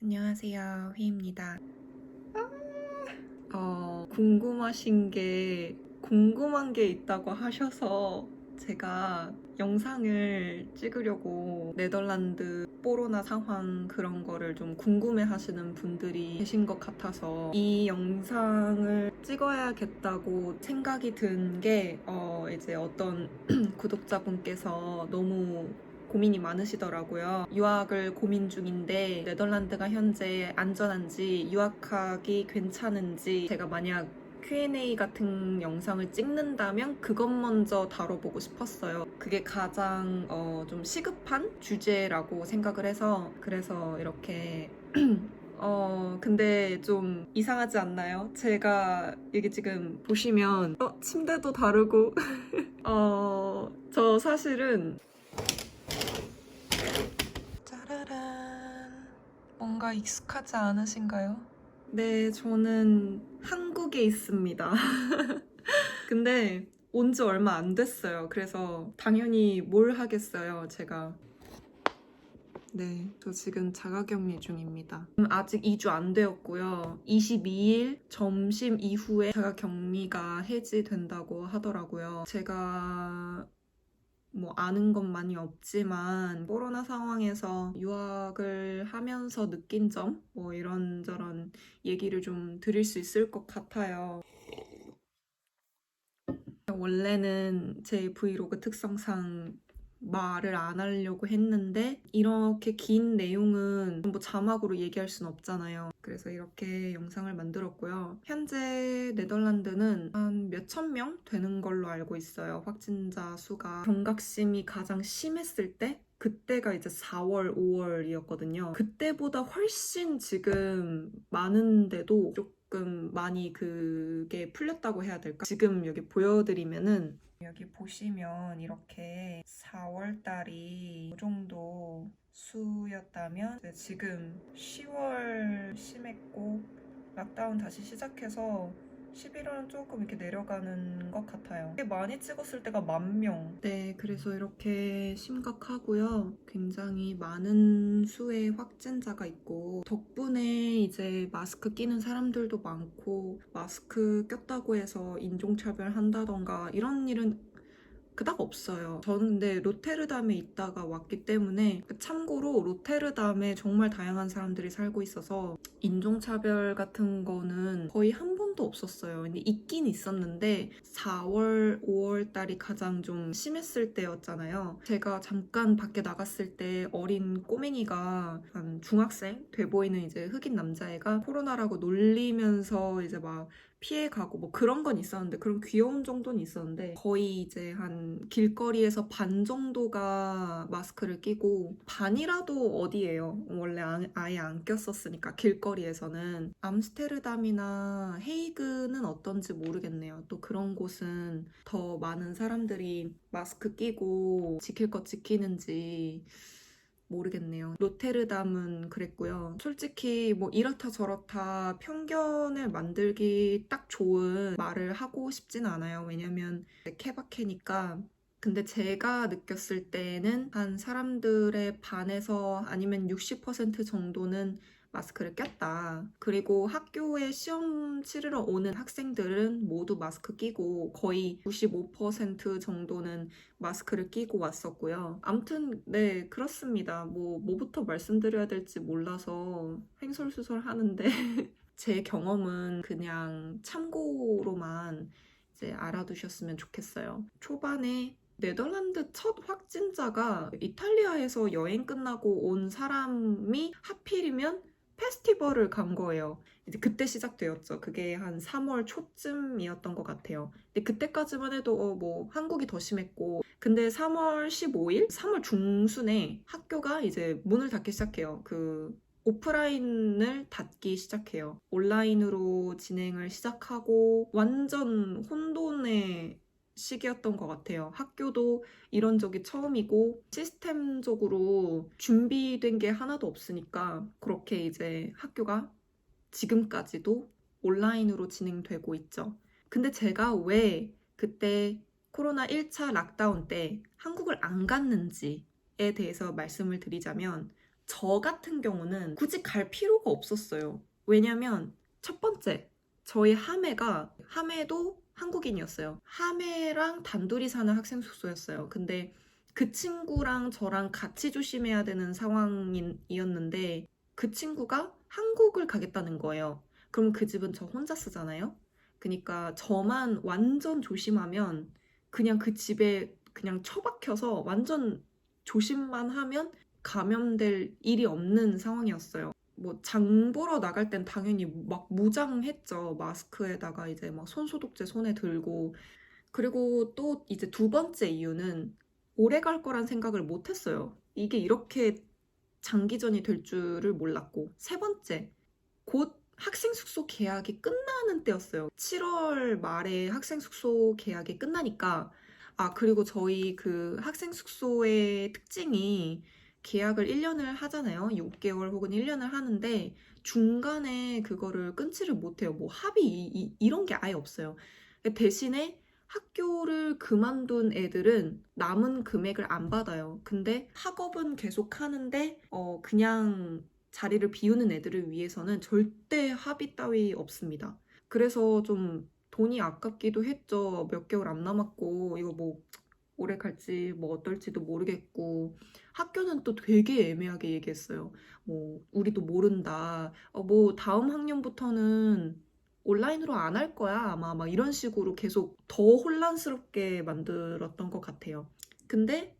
안녕하세요, 휘입니다. 궁금한 게 있다고 하셔서 제가 영상을 찍으려고 네덜란드 코로나 상황 그런 거를 좀 궁금해 하시는 분들이 계신 것 같아서 이 영상을 찍어야겠다고 생각이 든 게 이제 어떤 구독자분께서 너무 고민이 많으시더라고요. 유학을 고민 중인데 네덜란드가 현재 안전한지 유학하기 괜찮은지 제가 만약 Q&A 같은 영상을 찍는다면 그것 먼저 다뤄보고 싶었어요. 그게 가장 좀 시급한 주제라고 생각을 해서 그래서 이렇게 근데 좀 이상하지 않나요? 제가 이게 지금 보시면 침대도 다르고 저 사실은 짜라란. 뭔가 익숙하지 않으신가요? 네, 저는 한국에 있습니다. 근데 온 지 얼마 안 됐어요. 그래서 당연히 뭘 하겠어요, 제가. 네, 저 지금 자가격리 중입니다. 아직 2주 안 되었고요. 22일 점심 이후에 자가격리가 해지된다고 하더라고요. 제가 뭐 아는 건 많이 없지만 코로나 상황에서 유학을 하면서 느낀 점 뭐 이런저런 얘기를 좀 드릴 수 있을 것 같아요. 원래는 제 브이로그 특성상 말을 안 하려고 했는데 이렇게 긴 내용은 뭐 자막으로 얘기할 순 없잖아요. 그래서 이렇게 영상을 만들었고요. 현재 네덜란드는 한 몇천 명 되는 걸로 알고 있어요. 확진자 수가. 경각심이 가장 심했을 때 그때가 이제 4월, 5월이었거든요. 그때보다 훨씬 지금 많은데도 조금 많이 그게 풀렸다고 해야 될까? 지금 여기 보여드리면은 여기 보시면 이렇게 4월 달이 이 정도 수였다면 이제 지금 10월 심했고 락다운 다시 시작해서 11월은 조금 이렇게 내려가는 것 같아요. 많이 찍었을 때가 10,000명. 네, 그래서 이렇게 심각하고요. 굉장히 많은 수의 확진자가 있고 덕분에 이제 마스크 끼는 사람들도 많고 마스크 꼈다고 해서 인종차별 한다던가 이런 일은 그닥 없어요. 저는 근데 로테르담에 있다가 왔기 때문에 참고로 로테르담에 정말 다양한 사람들이 살고 있어서 인종차별 같은 거는 거의 한 번도 없었어요. 근데 있긴 있었는데 4월, 5월 달이 가장 좀 심했을 때였잖아요. 제가 잠깐 밖에 나갔을 때 어린 꼬맹이가 한 중학생 돼 보이는 이제 흑인 남자애가 코로나라고 놀리면서 이제 막 피해가고 뭐 그런 건 있었는데 그런 귀여운 정도는 있었는데 거의 이제 한 길거리에서 반 정도가 마스크를 끼고 반이라도 어디예요. 원래 아예 안 꼈었으니까 길거리에서는. 암스테르담이나 헤이그는 어떤지 모르겠네요. 또 그런 곳은 더 많은 사람들이 마스크 끼고 지킬 것 지키는지 모르겠네요. 로테르담은 그랬고요. 솔직히 뭐 이렇다 저렇다 편견을 만들기 딱 좋은 말을 하고 싶진 않아요. 왜냐면 케바케니까. 근데 제가 느꼈을 때는 한 사람들의 반에서 아니면 60% 정도는 마스크를 꼈다. 그리고 학교에 시험 치르러 오는 학생들은 모두 마스크 끼고 거의 95% 정도는 마스크를 끼고 왔었고요. 아무튼 네, 그렇습니다. 뭐부터 말씀드려야 될지 몰라서 횡설수설 하는데 제 경험은 그냥 참고로만 이제 알아두셨으면 좋겠어요. 초반에 네덜란드 첫 확진자가 이탈리아에서 여행 끝나고 온 사람이 하필이면 페스티벌을 간 거예요. 이제 그때 시작되었죠. 그게 한 3월 초쯤이었던 것 같아요. 근데 그때까지만 해도 뭐 한국이 더 심했고 근데 3월 15일, 3월 중순에 학교가 이제 문을 닫기 시작해요. 오프라인을 닫기 시작해요. 온라인으로 진행을 시작하고 완전 혼돈의 시기였던 것 같아요. 학교도 이런 적이 처음이고 시스템적으로 준비된 게 하나도 없으니까 그렇게 이제 학교가 지금까지도 온라인으로 진행되고 있죠. 근데 제가 왜 그때 코로나 1차 락다운 때 한국을 안 갔는지에 대해서 말씀을 드리자면 저 같은 경우는 굳이 갈 필요가 없었어요. 왜냐면 첫 번째, 저희 하매도 한국인이었어요. 하매랑 단둘이 사는 학생 숙소였어요. 근데 그 친구랑 저랑 같이 조심해야 되는 상황이었는데 그 친구가 한국을 가겠다는 거예요. 그럼 그 집은 저 혼자 쓰잖아요. 그러니까 저만 완전 조심하면 그냥 그 집에 그냥 처박혀서 완전 조심만 하면 감염될 일이 없는 상황이었어요. 뭐 장 보러 나갈 땐 당연히 막 무장했죠. 마스크에다가 이제 막 손소독제 손에 들고. 그리고 또 이제 두 번째 이유는 오래 갈 거란 생각을 못 했어요. 이게 이렇게 장기전이 될 줄을 몰랐고. 세 번째, 곧 학생 숙소 계약이 끝나는 때였어요. 7월 말에 학생 숙소 계약이 끝나니까 그리고 저희 그 학생 숙소의 특징이 계약을 1년을 하잖아요. 6개월 혹은 1년을 하는데 중간에 그거를 끊지를 못해요. 뭐 합의 이런 게 아예 없어요. 대신에 학교를 그만둔 애들은 남은 금액을 안 받아요. 근데 학업은 계속 하는데 그냥 자리를 비우는 애들을 위해서는 절대 합의 따위 없습니다. 그래서 좀 돈이 아깝기도 했죠. 몇 개월 안 남았고 이거 뭐 오래 갈지 뭐 어떨지도 모르겠고 학교는 또 되게 애매하게 얘기했어요. 뭐 우리도 모른다. 뭐 다음 학년부터는 온라인으로 안 할 거야 아마 막 이런 식으로 계속 더 혼란스럽게 만들었던 것 같아요. 근데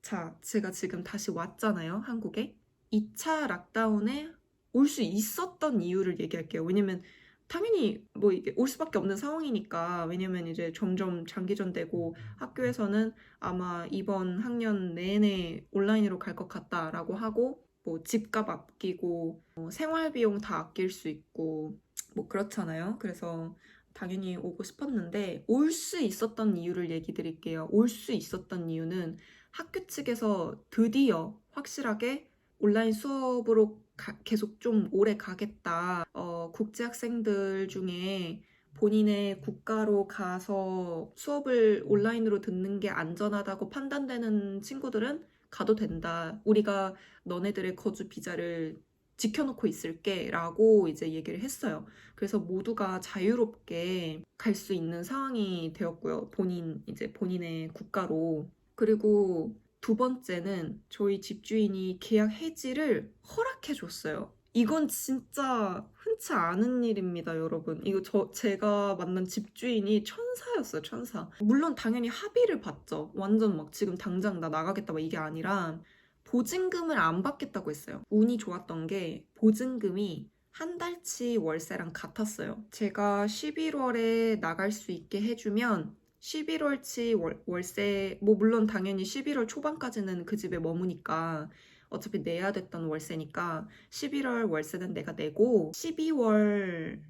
자, 제가 지금 다시 왔잖아요, 한국에. 2차 락다운에 올 수 있었던 이유를 얘기할게요. 왜냐면 당연히 뭐 이게 올 수밖에 없는 상황이니까. 왜냐면 이제 점점 장기전되고 학교에서는 아마 이번 학년 내내 온라인으로 갈 것 같다라고 하고 뭐 집값 아끼고 생활비용 다 아낄 수 있고 뭐 그렇잖아요. 그래서 당연히 오고 싶었는데 올 수 있었던 이유를 얘기 드릴게요. 올 수 있었던 이유는 학교 측에서 드디어 확실하게 온라인 수업으로 계속 좀 오래 가겠다. 국제 학생들 중에 본인의 국가로 가서 수업을 온라인으로 듣는 게 안전하다고 판단되는 친구들은 가도 된다. 우리가 너네들의 거주 비자를 지켜놓고 있을게 라고 이제 얘기를 했어요. 그래서 모두가 자유롭게 갈 수 있는 상황이 되었고요. 본인의 국가로. 그리고 두 번째는 저희 집주인이 계약 해지를 허락해 줬어요. 이건 진짜 흔치 않은 일입니다, 여러분. 이거 제가 만난 집주인이 천사였어요, 천사. 물론 당연히 합의를 봤죠. 완전 막 지금 당장 나 나가겠다 막 이게 아니라 보증금을 안 받겠다고 했어요. 운이 좋았던 게 보증금이 한 달치 월세랑 같았어요. 제가 11월에 나갈 수 있게 해주면 11월치 월세, 뭐 물론 당연히 11월 초반까지는 그 집에 머무니까 어차피 내야 됐던 월세니까 11월 월세는 내가 내고 12월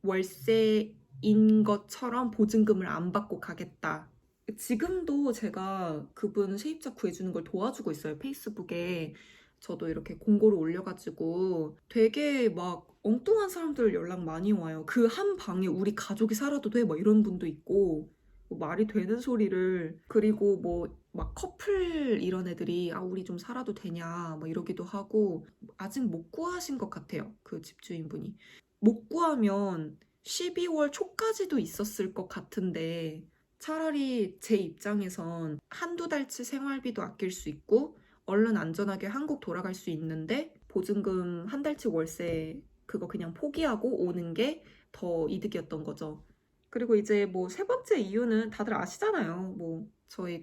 월세인 것처럼 보증금을 안 받고 가겠다. 지금도 제가 그분 세입자 구해주는 걸 도와주고 있어요. 페이스북에 저도 이렇게 공고를 올려가지고 되게 막 엉뚱한 사람들 연락 많이 와요. 그 한 방에 우리 가족이 살아도 돼? 막 이런 분도 있고 뭐 말이 되는 소리를. 그리고 뭐 막 커플 이런 애들이 우리 좀 살아도 되냐 뭐 이러기도 하고. 아직 못 구하신 것 같아요, 그 집주인분이. 못 구하면 12월 초까지도 있었을 것 같은데 차라리 제 입장에선 한두 달치 생활비도 아낄 수 있고 얼른 안전하게 한국 돌아갈 수 있는데 보증금 한 달치 월세 그거 그냥 포기하고 오는 게 더 이득이었던 거죠. 그리고 이제 뭐 세 번째 이유는 다들 아시잖아요. 뭐 저희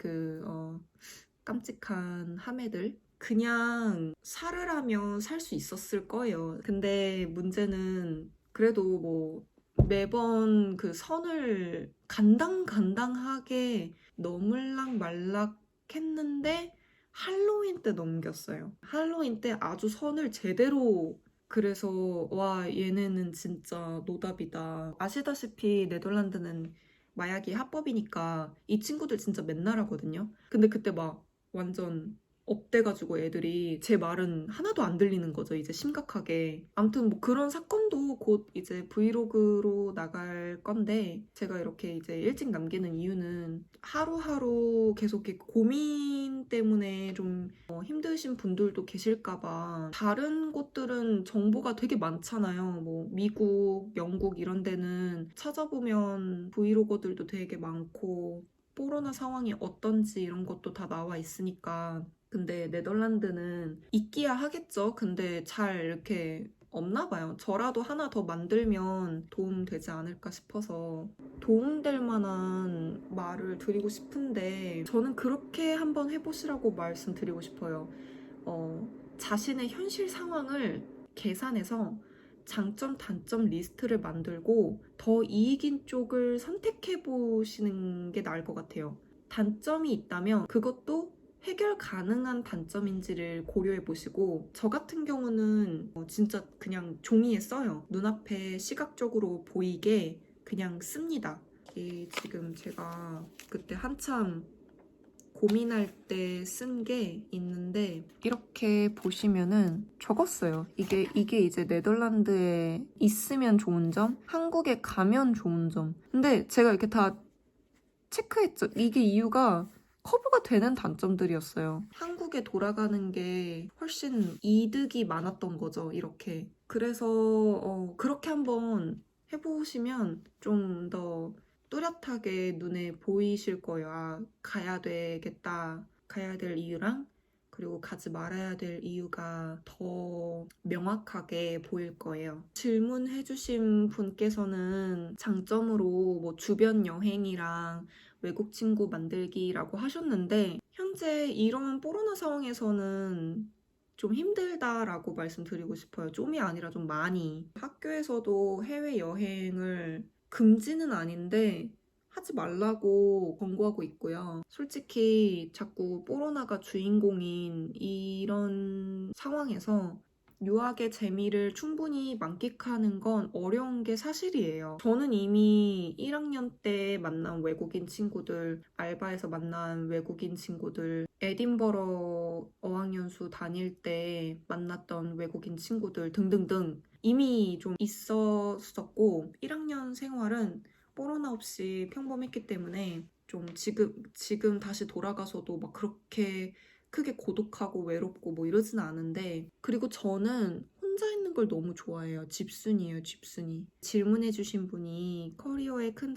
깜찍한 하매들 그냥 살으라면 살 수 있었을 거예요. 근데 문제는 그래도 뭐 매번 그 선을 간당간당하게 넘을락 말락 했는데 할로윈 때 넘겼어요. 할로윈 때 아주 선을 제대로. 그래서 와, 얘네는 진짜 노답이다. 아시다시피 네덜란드는 마약이 합법이니까 이 친구들 진짜 맨날 하거든요. 근데 그때 막 완전 업돼가지고 애들이 제 말은 하나도 안 들리는 거죠. 이제 심각하게. 아무튼 뭐 그런 사건도 곧 이제 브이로그로 나갈 건데 제가 이렇게 이제 일찍 남기는 이유는 하루하루 계속 이렇게 고민 때문에 좀 힘드신 분들도 계실까봐. 다른 곳들은 정보가 되게 많잖아요. 뭐 미국, 영국 이런 데는 찾아보면 브이로거들도 되게 많고 코로나 상황이 어떤지 이런 것도 다 나와 있으니까. 근데 네덜란드는 있기야 하겠죠. 근데 잘 이렇게 없나 봐요. 저라도 하나 더 만들면 도움 되지 않을까 싶어서 도움될 만한 말을 드리고 싶은데 저는 그렇게 한번 해보시라고 말씀드리고 싶어요. 자신의 현실 상황을 계산해서 장점, 단점 리스트를 만들고 더 이익인 쪽을 선택해 보시는 게 나을 것 같아요. 단점이 있다면 그것도 해결 가능한 단점인지를 고려해 보시고 저 같은 경우는 진짜 그냥 종이에 써요. 눈앞에 시각적으로 보이게 그냥 씁니다. 이게 지금 제가 그때 한참 고민할 때 쓴 게 있는데 이렇게 보시면은 적었어요. 이게 이제 네덜란드에 있으면 좋은 점, 한국에 가면 좋은 점. 근데 제가 이렇게 다 체크했죠. 이게 이유가 커버가 되는 단점들이었어요. 한국에 돌아가는 게 훨씬 이득이 많았던 거죠. 이렇게. 그래서 그렇게 한번 해보시면 좀 더 뚜렷하게 눈에 보이실 거예요. 아, 가야 되겠다. 가야 될 이유랑 그리고 가지 말아야 될 이유가 더 명확하게 보일 거예요. 질문해주신 분께서는 장점으로 뭐 주변 여행이랑 외국 친구 만들기라고 하셨는데 현재 이런 코로나 상황에서는 좀 힘들다라고 말씀드리고 싶어요. 좀이 아니라 좀 많이. 학교에서도 해외여행을 금지는 아닌데 하지 말라고 권고하고 있고요. 솔직히 자꾸 코로나가 주인공인 이런 상황에서 유학의 재미를 충분히 만끽하는 건 어려운 게 사실이에요. 저는 이미 1학년 때 만난 외국인 친구들, 알바에서 만난 외국인 친구들, 에딘버러 어학연수 다닐 때 만났던 외국인 친구들 등등등 이미 좀 있었었고 1학년 생활은 코로나 없이 평범했기 때문에 좀 지금 다시 돌아가서도 막 그렇게 크게 고독하고 외롭고 뭐 이러진 않은데 그리고 저는 혼자 있는 걸 너무 좋아해요. 집순이에요, 집순이. 질문해주신 분이 커리어의 큰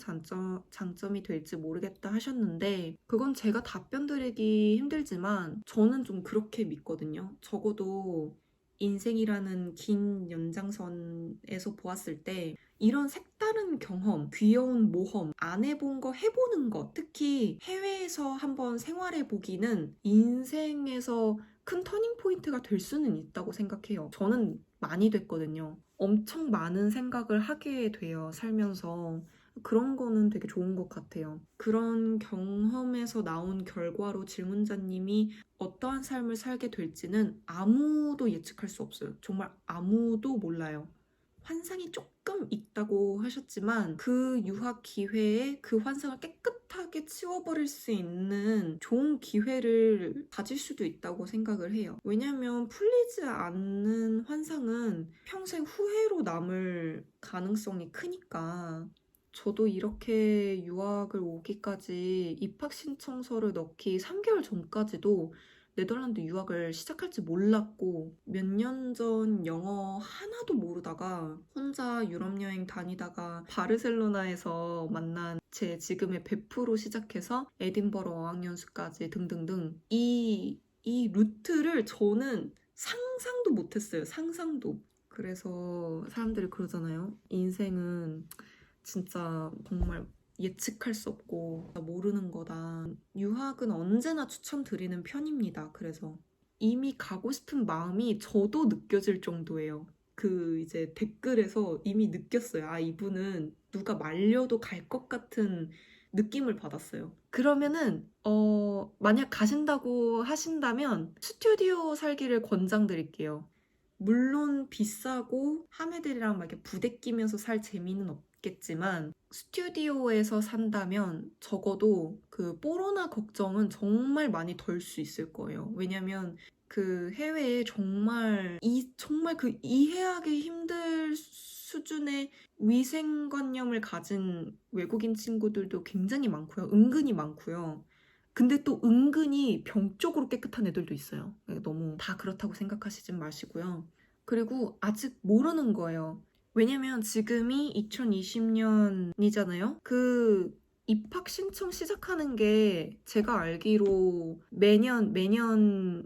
장점이 될지 모르겠다 하셨는데 그건 제가 답변 드리기 힘들지만 저는 좀 그렇게 믿거든요. 적어도 인생이라는 긴 연장선에서 보았을 때 이런 색다른 경험, 귀여운 모험, 안 해본 거 해보는 것, 특히 해외에서 한번 생활해보기는 인생에서 큰 터닝 포인트가 될 수는 있다고 생각해요. 저는 많이 됐거든요. 엄청 많은 생각을 하게 돼요, 살면서. 그런 거는 되게 좋은 것 같아요. 그런 경험에서 나온 결과로 질문자님이 어떠한 삶을 살게 될지는 아무도 예측할 수 없어요. 정말 아무도 몰라요. 환상이 조금 있다고 하셨지만 그 유학 기회에 그 환상을 깨끗하게 치워버릴 수 있는 좋은 기회를 가질 수도 있다고 생각을 해요. 왜냐면 풀리지 않는 환상은 평생 후회로 남을 가능성이 크니까. 저도 이렇게 유학을 오기까지 입학 신청서를 넣기 3개월 전까지도 네덜란드 유학을 시작할지 몰랐고 몇 년 전 영어 하나도 모르다가 혼자 유럽 여행 다니다가 바르셀로나에서 만난 제 지금의 베프로 시작해서 에딘버러 어학연수까지 등등등 이 루트를 저는 상상도 못했어요. 상상도. 그래서 사람들이 그러잖아요. 인생은 진짜 정말 예측할 수 없고 모르는 거다. 유학은 언제나 추천드리는 편입니다. 그래서 이미 가고 싶은 마음이 저도 느껴질 정도예요. 그 이제 댓글에서 이미 느꼈어요. 아, 이분은 누가 말려도 갈 것 같은 느낌을 받았어요. 그러면은 만약 가신다고 하신다면 스튜디오 살기를 권장드릴게요. 물론 비싸고 하메들이랑 막 이렇게 부대끼면서 살 재미는 있겠지만 스튜디오에서 산다면 적어도 그 뽀로나 걱정은 정말 많이 덜 수 있을 거예요. 왜냐면 그 해외에 정말 그 이해하기 힘들 수준의 위생관념을 가진 외국인 친구들도 굉장히 많고요. 은근히 많고요. 근데 또 은근히 병적으로 깨끗한 애들도 있어요. 너무 다 그렇다고 생각하시진 마시고요. 그리고 아직 모르는 거예요. 왜냐면 지금이 2020년이잖아요? 그 입학 신청 시작하는 게 제가 알기로 매년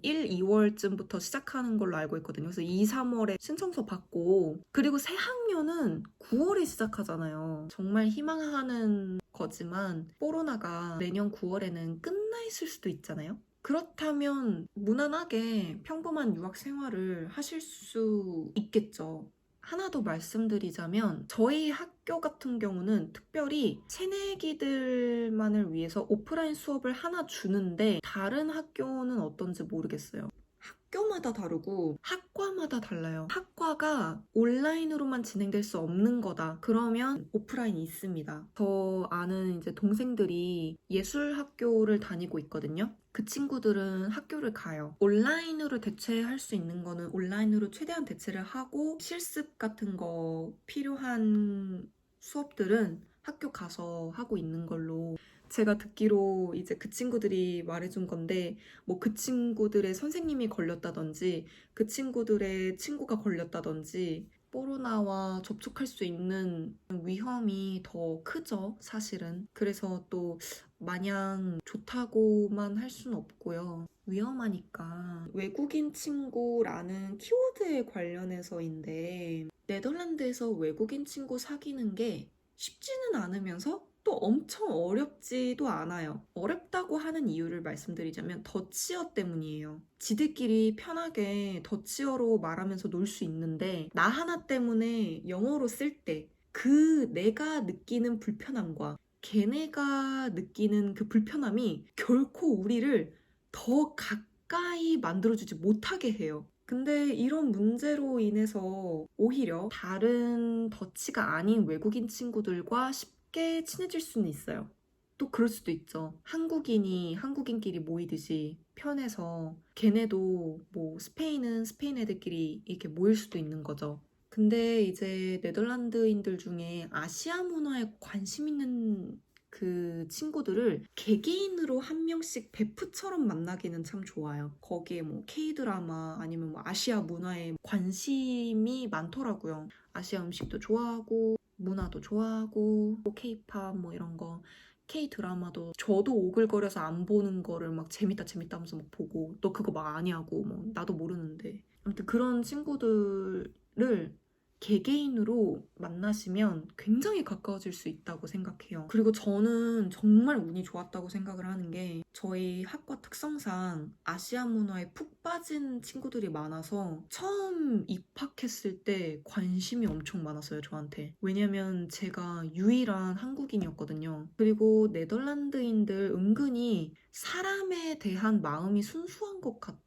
1, 2월쯤부터 시작하는 걸로 알고 있거든요. 그래서 2, 3월에 신청서 받고 그리고 새 학년은 9월에 시작하잖아요. 정말 희망하는 거지만 뽀로나가 내년 9월에는 끝나 있을 수도 있잖아요. 그렇다면 무난하게 평범한 유학 생활을 하실 수 있겠죠. 하나 더 말씀드리자면 저희 학교 같은 경우는 특별히 새내기들만을 위해서 오프라인 수업을 하나 주는데 다른 학교는 어떤지 모르겠어요. 학교마다 다르고 학과마다 달라요. 학과가 온라인으로만 진행될 수 없는 거다. 그러면 오프라인이 있습니다. 저 아는 이제 동생들이 예술학교를 다니고 있거든요. 그 친구들은 학교를 가요. 온라인으로 대체할 수 있는 거는 온라인으로 최대한 대체를 하고 실습 같은 거 필요한 수업들은 학교 가서 하고 있는 걸로 제가 듣기로 이제 그 친구들이 말해준 건데 뭐 그 친구들의 선생님이 걸렸다든지 그 친구들의 친구가 걸렸다든지 코로나와 접촉할 수 있는 위험이 더 크죠, 사실은. 그래서 또 마냥 좋다고만 할 수는 없고요. 위험하니까. 외국인 친구라는 키워드에 관련해서인데 네덜란드에서 외국인 친구 사귀는 게 쉽지는 않으면서 또 엄청 어렵지도 않아요. 어렵다고 하는 이유를 말씀드리자면 더치어 때문이에요. 지들끼리 편하게 더치어로 말하면서 놀 수 있는데 나 하나 때문에 영어로 쓸 때 그 내가 느끼는 불편함과 걔네가 느끼는 그 불편함이 결코 우리를 더 가까이 만들어주지 못하게 해요. 근데 이런 문제로 인해서 오히려 다른 더치가 아닌 외국인 친구들과 쉽게 친해질 수는 있어요. 또 그럴 수도 있죠. 한국인이 한국인끼리 모이듯이 편해서 걔네도 뭐 스페인은 스페인 애들끼리 이렇게 모일 수도 있는 거죠. 근데 이제 네덜란드인들 중에 아시아 문화에 관심 있는 그 친구들을 개개인으로 한 명씩 베프처럼 만나기는 참 좋아요. 거기에 뭐 K-드라마 아니면 뭐 아시아 문화에 관심이 많더라고요. 아시아 음식도 좋아하고 문화도 좋아하고 K-팝 뭐 이런 거 K-드라마도 저도 오글거려서 안 보는 거를 막 재밌다 재밌다 하면서 막 보고 너 그거 막 아냐고 뭐 나도 모르는데 아무튼 그런 친구들을 개개인으로 만나시면 굉장히 가까워질 수 있다고 생각해요. 그리고 저는 정말 운이 좋았다고 생각을 하는 게 저희 학과 특성상 아시아 문화에 푹 빠진 친구들이 많아서 처음 입학했을 때 관심이 엄청 많았어요, 저한테. 왜냐면 제가 유일한 한국인이었거든요. 그리고 네덜란드인들 은근히 사람에 대한 마음이 순수한 것 같아요.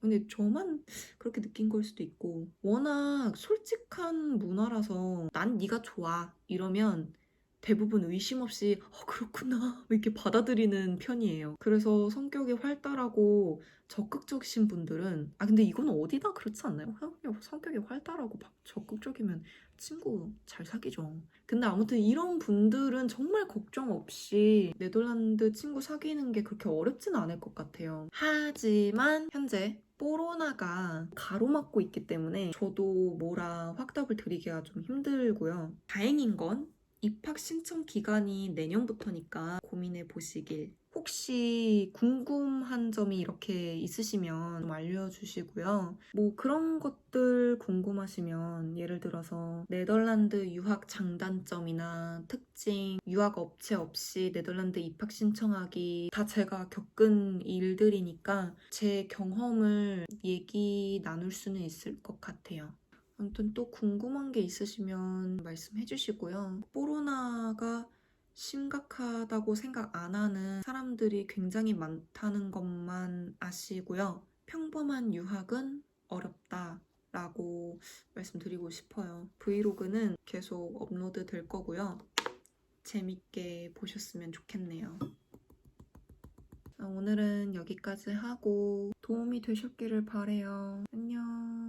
근데 저만 그렇게 느낀 걸 수도 있고 워낙 솔직한 문화라서 난 네가 좋아 이러면 대부분 의심 없이 그렇구나 이렇게 받아들이는 편이에요. 그래서 성격이 활달하고 적극적이신 분들은 근데 이건 어디나 그렇지 않나요? 성격이 활달하고 적극적이면 친구 잘 사귀죠. 근데 아무튼 이런 분들은 정말 걱정 없이 네덜란드 친구 사귀는 게 그렇게 어렵진 않을 것 같아요. 하지만 현재 코로나가 가로막고 있기 때문에 저도 뭐라 확답을 드리기가 좀 힘들고요. 다행인 건 입학 신청 기간이 내년부터니까 고민해 보시길. 혹시 궁금한 점이 이렇게 있으시면 좀 알려주시고요. 뭐 그런 것들 궁금하시면 예를 들어서 네덜란드 유학 장단점이나 특징, 유학 업체 없이 네덜란드 입학 신청하기 다 제가 겪은 일들이니까 제 경험을 얘기 나눌 수는 있을 것 같아요. 아무튼 또 궁금한 게 있으시면 말씀해 주시고요. 코로나가 심각하다고 생각 안 하는 사람들이 굉장히 많다는 것만 아시고요. 평범한 유학은 어렵다 라고 말씀드리고 싶어요. 브이로그는 계속 업로드 될 거고요. 재밌게 보셨으면 좋겠네요. 오늘은 여기까지 하고 도움이 되셨기를 바래요. 안녕.